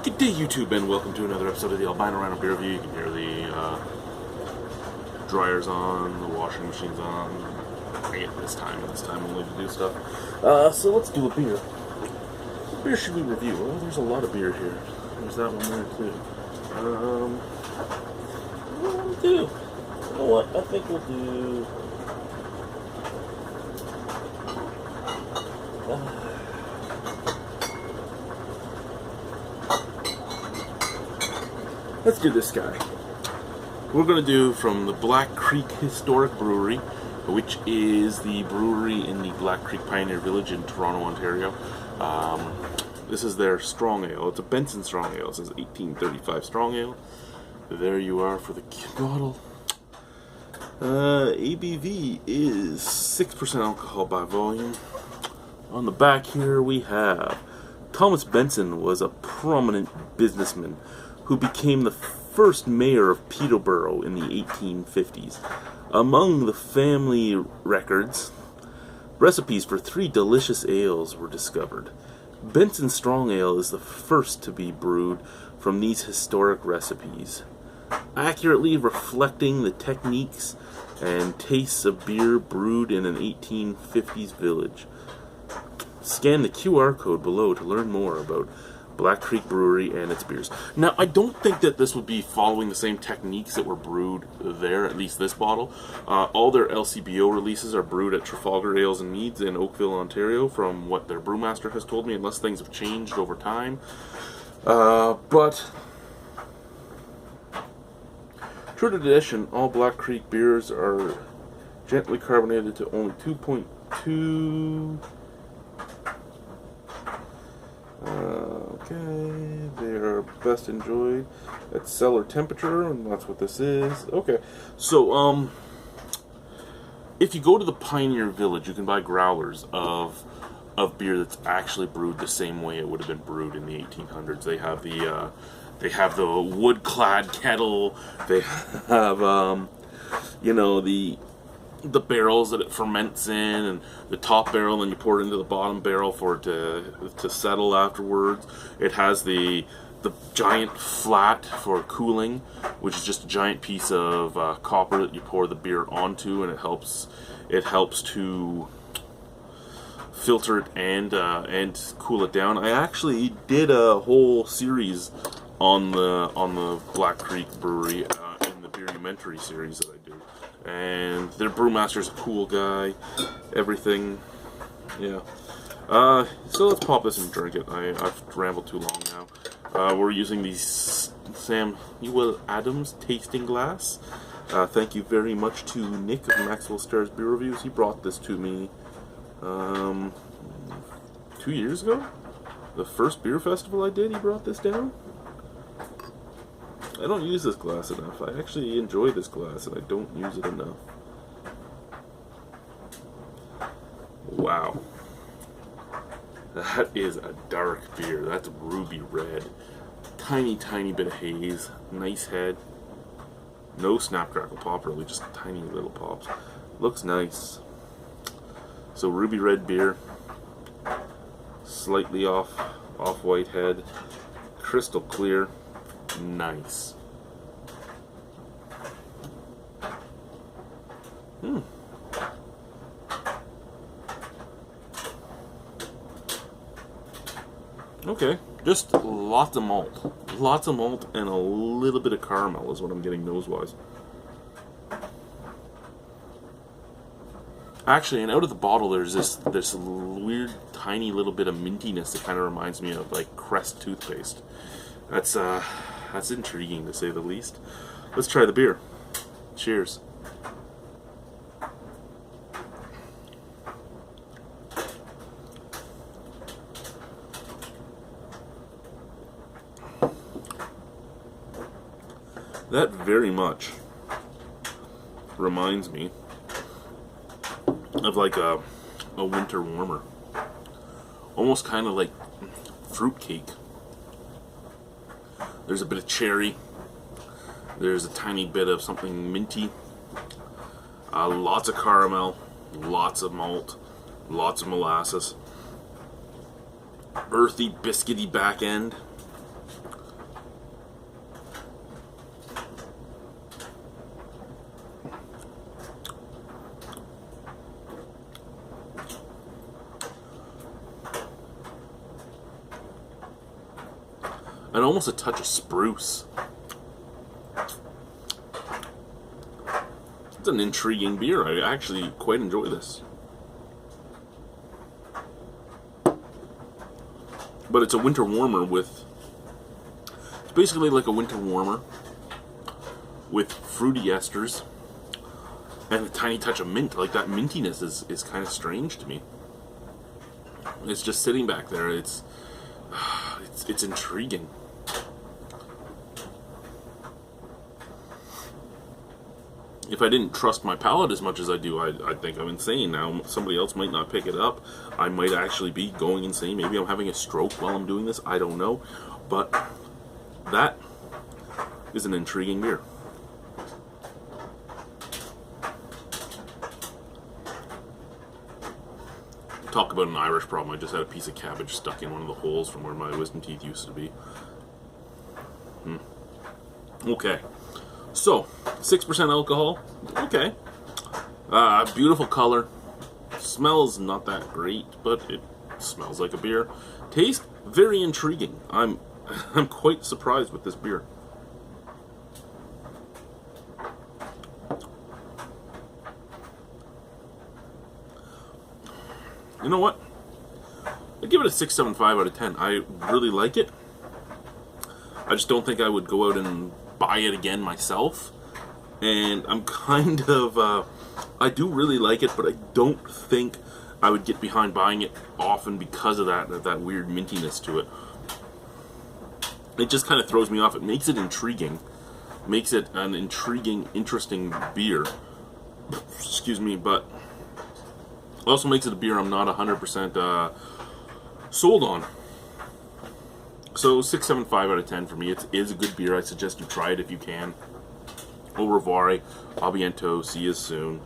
Good day, YouTube, and welcome to another episode of the Albino Rhino beer review. You can hear the dryers on, the washing machine's on. I get this time only to do stuff. So let's do a beer. What beer should we review? Well, there's a lot of beer here. There's that one there, too. What do we do? You know what? I think we'll do... let's do this guy. We're going to do from the Black Creek Historic Brewery, which is the brewery in the Black Creek Pioneer Village in Toronto, Ontario. This is their strong ale. It's a Benson strong ale. It says 1835 strong ale. There you are for the bottle. ABV is 6% alcohol by volume. On the back here we have Thomas Benson was a prominent businessman who became the first mayor of Peterborough in the 1850s. Among the family records, recipes for 3 delicious ales were discovered. Benson Strong Ale is the first to be brewed from these historic recipes, accurately reflecting the techniques and tastes of beer brewed in an 1850s village. Scan the QR code below to learn more about Black Creek Brewery and its beers. Now, I don't think that this would be following the same techniques that were brewed there, at least this bottle. All their LCBO releases are brewed at Trafalgar Ales and Meads in Oakville, Ontario, from what their brewmaster has told me, unless things have changed over time. But true to tradition, all Black Creek beers are gently carbonated to only 2.2. Okay, they are best enjoyed at cellar temperature, and that's what this is. Okay, so if you go to the Pioneer Village, you can buy growlers of beer that's actually brewed the same way it would have been brewed in the 1800s. They have the wood-clad kettle. They have the barrels that it ferments in, and the top barrel, and then you pour it into the bottom barrel for it to settle afterwards. It has the giant flat for cooling, which is just a giant piece of copper that you pour the beer onto, and it helps to filter it and cool it down. I actually did a whole series on the Black Creek Brewery in the Beerumentary series that I do. And their brewmaster's a cool guy. Everything, yeah. So let's pop this and drink it. I've rambled too long now. We're using the Samuel Adams tasting glass. Thank you very much to Nick of Maxwell Stars Beer Reviews. He brought this to me 2 years ago. The first beer festival I did, he brought this down. I don't use this glass enough. I actually enjoy this glass, and I don't use it enough. Wow. That is a dark beer. That's ruby red. Tiny, tiny bit of haze. Nice head. No snap, crackle, pop, really, just tiny little pops. Looks nice. So ruby red beer. Slightly off-white head. Crystal clear. Nice. Okay, just lots of malt. Lots of malt and a little bit of caramel is what I'm getting nose-wise. Actually, and out of the bottle there's this weird tiny little bit of mintiness that kind of reminds me of like Crest toothpaste. That's intriguing, to say the least. Let's try the beer. Cheers. That very much reminds me of like a winter warmer. Almost kind of like fruitcake. There's a bit of cherry. There's a tiny bit of something minty. Lots of caramel. Lots of malt. Lots of molasses. Earthy, biscuity back end. and almost a touch of spruce. It's an intriguing beer. I actually quite enjoy this. But it's a winter warmer with... It's basically like a winter warmer with fruity esters and a tiny touch of mint. Like, that mintiness is kind of strange to me. It's just sitting back there. It's intriguing. If I didn't trust my palate as much as I do, I'd think I'm insane. Now, somebody else might not pick it up. I might actually be going insane. Maybe I'm having a stroke while I'm doing this. I don't know. But that is an intriguing beer. Talk about an Irish problem. I just had a piece of cabbage stuck in one of the holes from where my wisdom teeth used to be. Okay. So, 6% alcohol. Okay. Beautiful color. Smells not that great, but it smells like a beer. Taste, very intriguing. I'm quite surprised with this beer. You know what? I give it a 6.75 out of 10. I really like it. I just don't think I would go out and buy it again myself. And I'm kind of... I do really like it, but I don't think I would get behind buying it often because of that weird mintiness to it. It just kind of throws me off. It makes it intriguing. Makes it an intriguing, interesting beer. Excuse me, but... also makes it a beer I'm not 100% sold on. So 6.75 out of 10 for me. It is a good beer. I suggest you try it if you can. Au revoir. A bientôt. See you soon.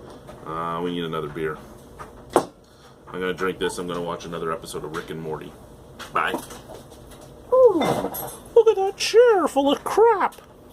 We need another beer. I'm going to drink this. I'm going to watch another episode of Rick and Morty. Bye. Ooh, look at that chair full of crap.